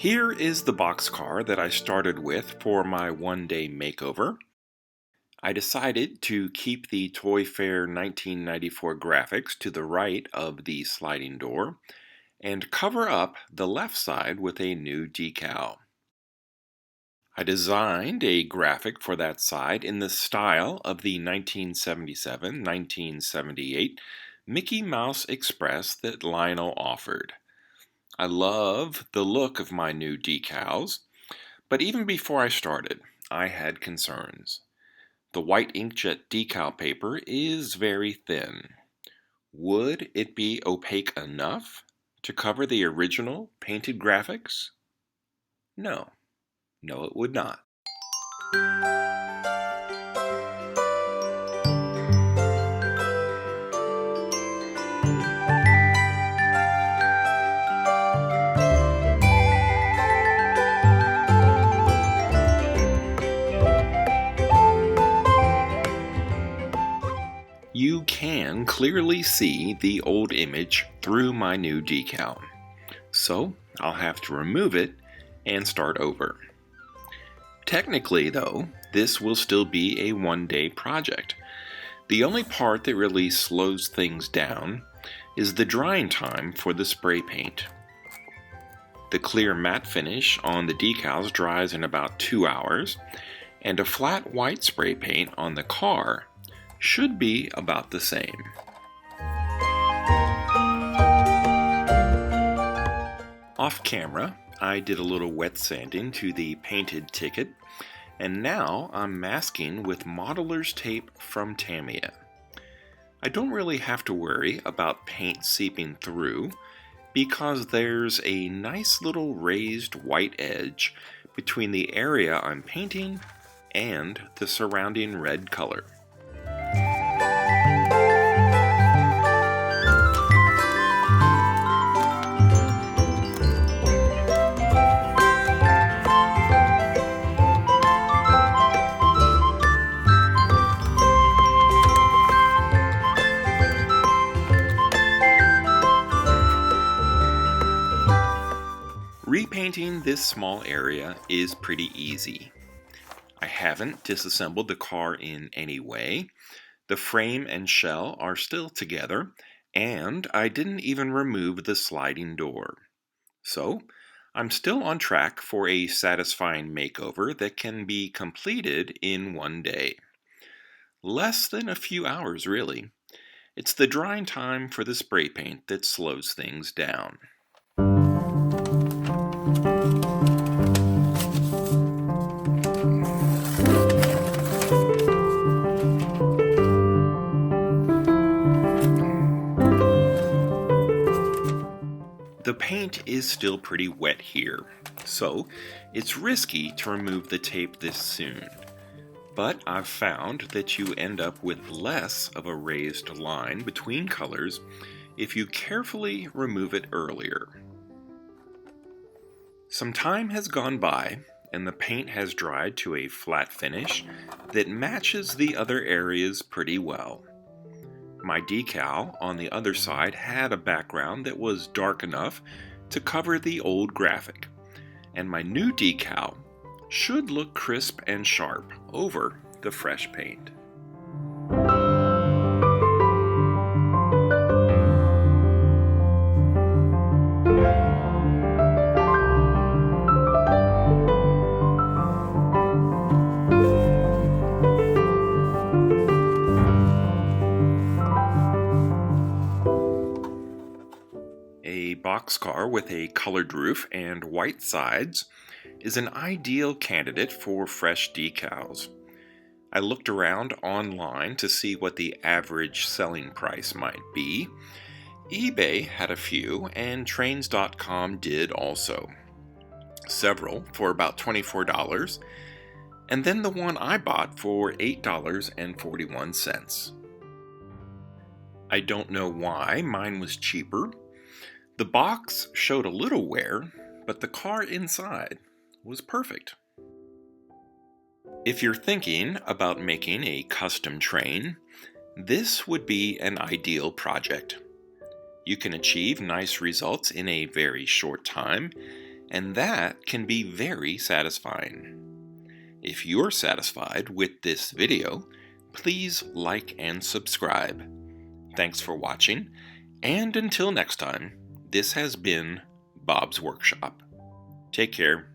Here is the boxcar that I started with for my one-day makeover. I decided to keep the Toy Fair 1994 graphics to the right of the sliding door and cover up the left side with a new decal. I designed a graphic for that side in the style of the 1977-1978 Mickey Mouse Express that Lionel offered. I love the look of my new decals, but even before I started, I had concerns. The white inkjet decal paper is very thin. Would it be opaque enough to cover the original painted graphics? No, it would not. You can clearly see the old image through my new decal, so I'll have to remove it and start over. Technically, though, this will still be a one-day project. The only part that really slows things down is the drying time for the spray paint. The clear matte finish on the decals dries in about 2 hours, and a flat white spray paint on the car should be about the same. Off camera, I did a little wet sanding to the painted ticket, and now I'm masking with modeler's tape from Tamiya. I don't really have to worry about paint seeping through because there's a nice little raised white edge between the area I'm painting and the surrounding red color. Repainting this small area is pretty easy. I haven't disassembled the car in any way. The frame and shell are still together, and I didn't even remove the sliding door. So, I'm still on track for a satisfying makeover that can be completed in one day. Less than a few hours, really. It's the drying time for the spray paint that slows things down. The paint is still pretty wet here, so it's risky to remove the tape this soon. But I've found that you end up with less of a raised line between colors if you carefully remove it earlier. Some time has gone by, and the paint has dried to a flat finish that matches the other areas pretty well. My decal on the other side had a background that was dark enough to cover the old graphic, and my new decal should look crisp and sharp over the fresh paint. A boxcar with a colored roof and white sides is an ideal candidate for fresh decals. I looked around online to see what the average selling price might be. eBay had a few, and Trains.com did also. Several for about $24, and then the one I bought for $8.41. I don't know why mine was cheaper. The box showed a little wear, but the car inside was perfect. If you're thinking about making a custom train, this would be an ideal project. You can achieve nice results in a very short time, and that can be very satisfying. If you're satisfied with this video, please like and subscribe. Thanks for watching, and until next time, this has been Bob's Workshop. Take care.